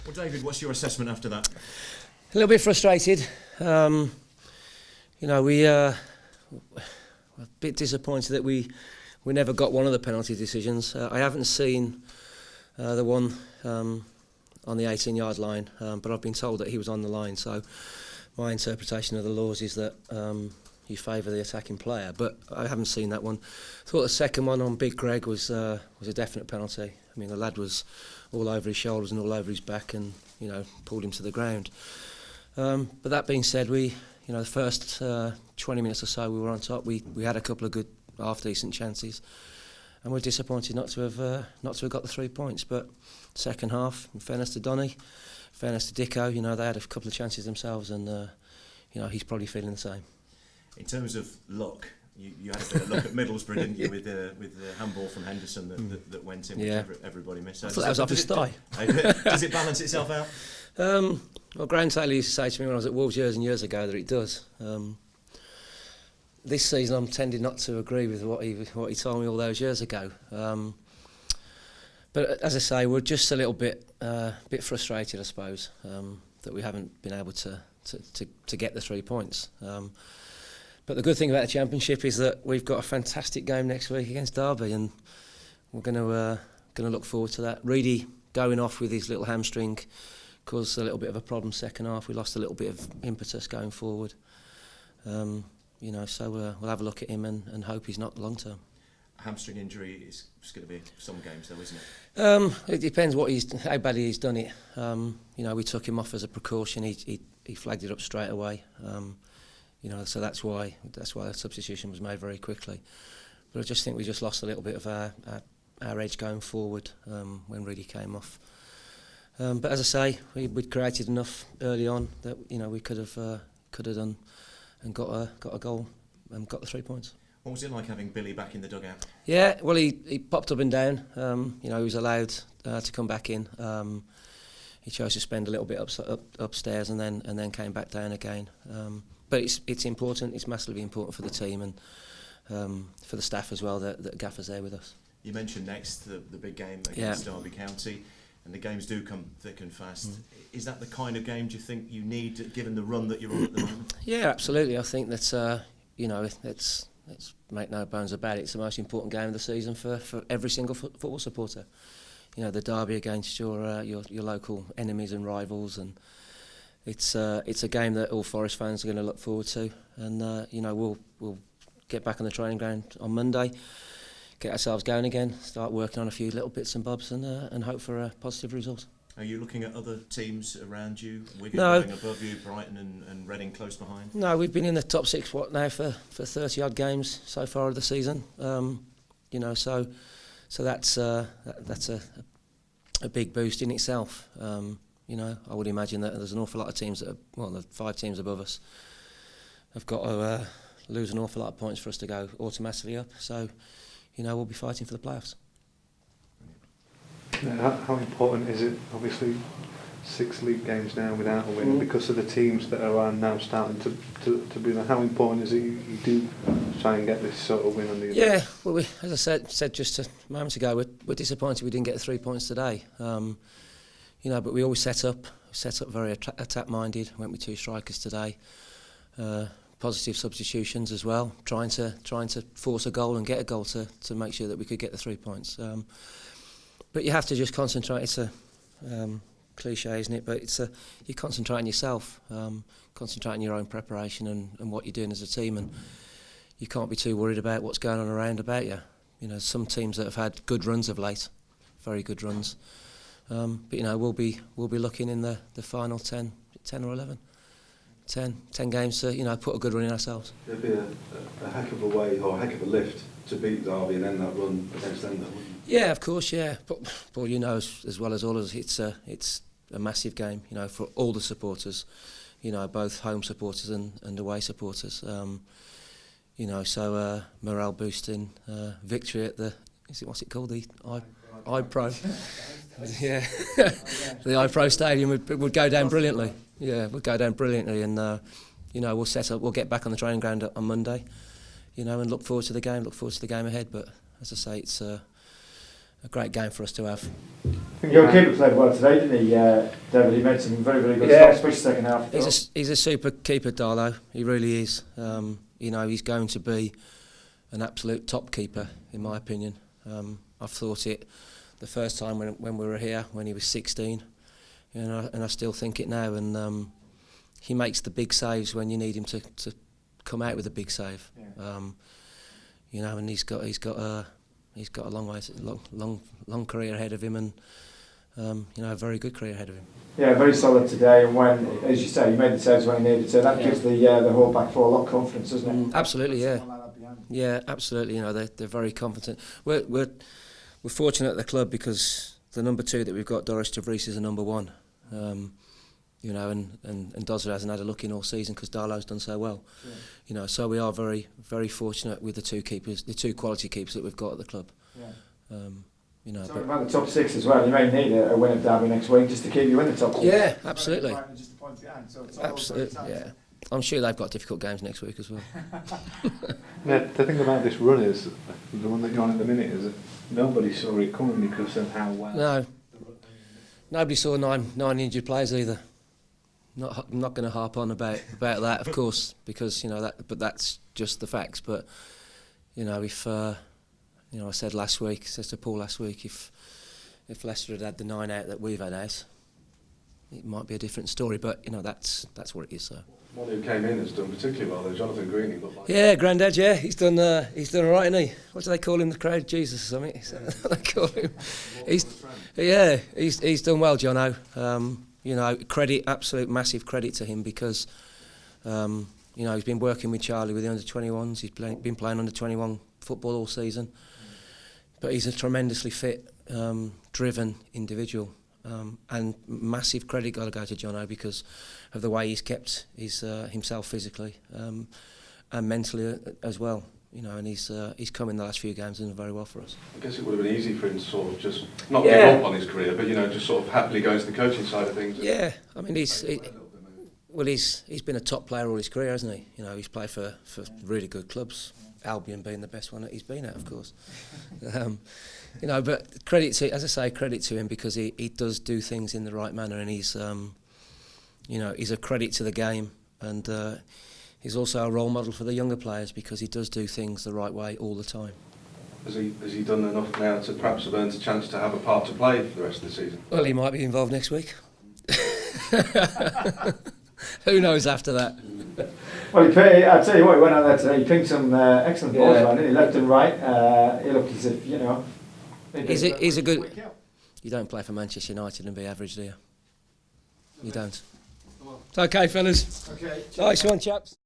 Well, David, what's your assessment after that? A little bit frustrated. We were a bit disappointed that we never got one of the penalty decisions. I haven't seen the one on the 18-yard line, but I've been told that he was on the line. So my interpretation of the laws is that you favour the attacking player, but I haven't seen that one. I thought the second one on Big Greg was a definite penalty. I mean, the lad was all over his shoulders and all over his back, and pulled him to the ground. But that being said, the first 20 minutes or so we were on top. We had a couple of good half-decent chances, and we're disappointed not to have got the 3 points. But second half, in fairness to Donny, in fairness to Dicko, they had a couple of chances themselves, and he's probably feeling the same. In terms of luck, you had a bit of luck at Middlesbrough, didn't you, with the handball from Henderson that went in, yeah. which everybody missed. I thought that was off his thigh. Does it balance itself out? Well, Graham Taylor used to say to me when I was at Wolves years and years ago that it does. This season I'm tending not to agree with what he told me all those years ago. But as I say, we're just a little bit frustrated, I suppose, that we haven't been able to get the 3 points. But the good thing about the Championship is that we've got a fantastic game next week against Derby, and we're going to look forward to that. Reedy going off with his little hamstring caused a little bit of a problem second half. We lost a little bit of impetus going forward. So we'll have a look at him and hope he's not long term. Hamstring injury is going to be some games though, isn't it? It depends how badly he's done it. We took him off as a precaution. He flagged it up straight away. So that's why the substitution was made very quickly. But I just think we just lost a little bit of our edge going forward when Reedy came off. But as I say, we'd created enough early on that we could have done and got a goal and got the 3 points. What was it like having Billy back in the dugout? Yeah, well, he popped up and down. He was allowed to come back in. He chose to spend a little bit upstairs and then came back down again. But it's important. It's massively important for the team and for the staff as well that Gaffer's there with us. You mentioned next the big game against Derby County, and the games do come thick and fast. Is that the kind of game do you think you need, given the run that you're on at the moment? Yeah, absolutely. I think that let's make no bones about it. It's the most important game of the season for every single football supporter. The derby against your local enemies and rivals, and it's a game that all Forest fans are going to look forward to. And we'll get back on the training ground on Monday, get ourselves going again, start working on a few little bits and bobs, and hope for a positive result. Are you looking at other teams around you? Wigan going above you, Brighton and Reading close behind? No, we've been in the top six now for 30 odd games so far of the season. So that's a big boost in itself. I would imagine that there's an awful lot of teams the 5 teams above us have got to lose an awful lot of points for us to go automatically up. So, we'll be fighting for the playoffs. How important is it, obviously, 6 league games now without a win, because of the teams that are now starting to be there? How important is it you do try and get this sort of win on the end? Yeah, well, as I said just a moment ago, we're disappointed we didn't get 3 points today. But we always set up very attack-minded, went with 2 strikers today. Positive substitutions as well, trying to force a goal and get a goal to make sure that we could get the 3 points. But you have to just concentrate. It's a cliche, isn't it? But you concentrate on yourself, concentrate on your own preparation and what you're doing as a team, and you can't be too worried about what's going on around about you. Some teams that have had good runs of late, very good runs. But we'll be looking in the final 10 or 11. 10 games to put a good run in ourselves. It'd be a heck of a way or a heck of a lift to beat Derby and then that run against them, wouldn't it? Yeah, of course, yeah. But Paul, as well as all of us, it's a massive game, for all the supporters, both home supporters and away supporters. So morale boosting, victory at what's it called, the iPro? Yeah, the iPro Stadium would go down brilliantly. Yeah, we'll go down brilliantly, and we'll set up. We'll get back on the training ground on Monday, and look forward to the game. Look forward to the game ahead. But as I say, it's great game for us to have. Your keeper played well today, didn't he, David? He made some very, very good stops, especially second half. He's a super keeper, Darlow. He really is. You know, he's going to be an absolute top keeper, in my opinion. I've thought it the first time when we were here, when he was 16, and I still think it now. And he makes the big saves when you need him to come out with a big save. Yeah. You know, and he's got a long way, long career ahead of him, and you know, a very good career ahead of him. Yeah, very solid today, and when, as you say, he made the saves when he needed to. That gives the whole back four a lot of confidence, doesn't it? Absolutely, yeah. Yeah, absolutely. You know, they're very confident. We're fortunate at the club because the number 2 that we've got, Doris de Vries, is a number 1. You know, and Dozza hasn't had a look in all season because Darlow's done so well. Yeah. You know, so we are very, very fortunate with the 2 keepers, the 2 quality keepers that we've got at the club. Yeah. You know, talking about the top 6 as well, you may need a win at Derby next week just to keep you in the top 6. Yeah, absolutely. Absolutely, yeah. I'm sure they've got difficult games next week as well. Yeah, the thing about this run is, the one that you're on at the minute, is that nobody saw it coming because of how well... No. Nobody saw nine injured players either. I'm not going to harp on about that, of course, because you know but that's just the facts. But you know, if you know, I said to Paul last week, if Leicester had the 9 out that we've had out, it might be a different story. But you know, that's what it is. So. One who came in has done particularly well, though, Jonathan Green. He looked like. Yeah, Grandad. Yeah, he's done all right, isn't he? What do they call him? The crowd, Jesus or something. They call him. He's done well, Jono. You know, absolute massive credit to him because, you know, he's been working with Charlie with the under-21s. He's been playing under-21 football all season. But he's a tremendously fit, driven individual. And massive credit got to go to Jono because of the way he's kept himself physically and mentally as well. You know, and he's come in the last few games and done very well for us. I guess it would have been easy for him to sort of just not give up on his career, but you know, just sort of happily go into the coaching side of things. Yeah, I mean, he's been a top player all his career, hasn't he? You know, he's played for really good clubs. Albion being the best one that he's been at, of course. You know, but credit to him because he does do things in the right manner, and he's you know, he's a credit to the game, and he's also a role model for the younger players because he does do things the right way all the time. Has he done enough now to perhaps have earned a chance to have a part to play for the rest of the season? Well, he might be involved next week. Who knows after that? Well, I'll tell you what, he went out there today, he pinged some excellent balls around, didn't he? Left and right. He looked as if, you know... He's a good... You don't play for Manchester United and be average, do you? You don't. It's okay, fellas. Okay. Nice one, chaps.